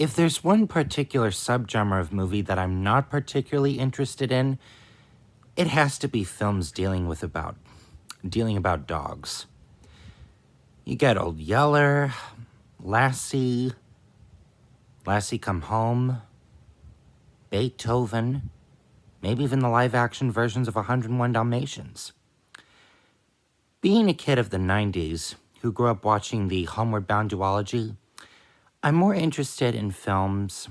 If there's one particular subgenre of movie that I'm not particularly interested in, it has to be films dealing about dogs. You get Old Yeller, Lassie, Lassie Come Home, Beethoven, maybe even the live-action versions of 101 Dalmatians. Being a kid of the 90s who grew up watching the Homeward Bound duology, I'm more interested in films,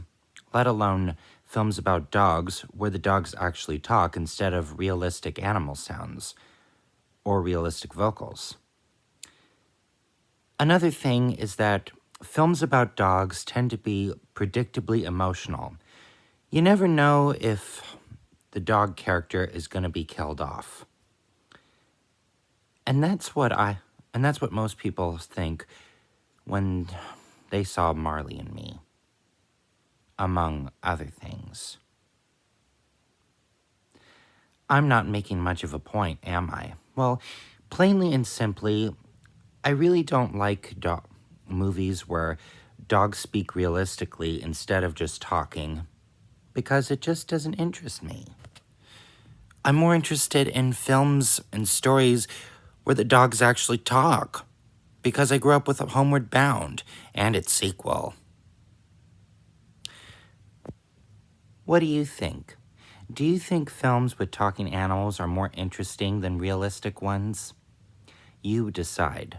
let alone films about dogs, where the dogs actually talk instead of realistic animal sounds or realistic vocals. Another thing is that films about dogs tend to be predictably emotional. You never know if the dog character is going to be killed off. And that's what most people think when they saw Marley and Me, among other things. I'm not making much of a point, am I? Well, plainly and simply, I really don't like movies where dogs speak realistically instead of just talking, because it just doesn't interest me. I'm more interested in films and stories where the dogs actually talk, because I grew up with Homeward Bound and its sequel. What do you think? Do you think films with talking animals are more interesting than realistic ones? You decide.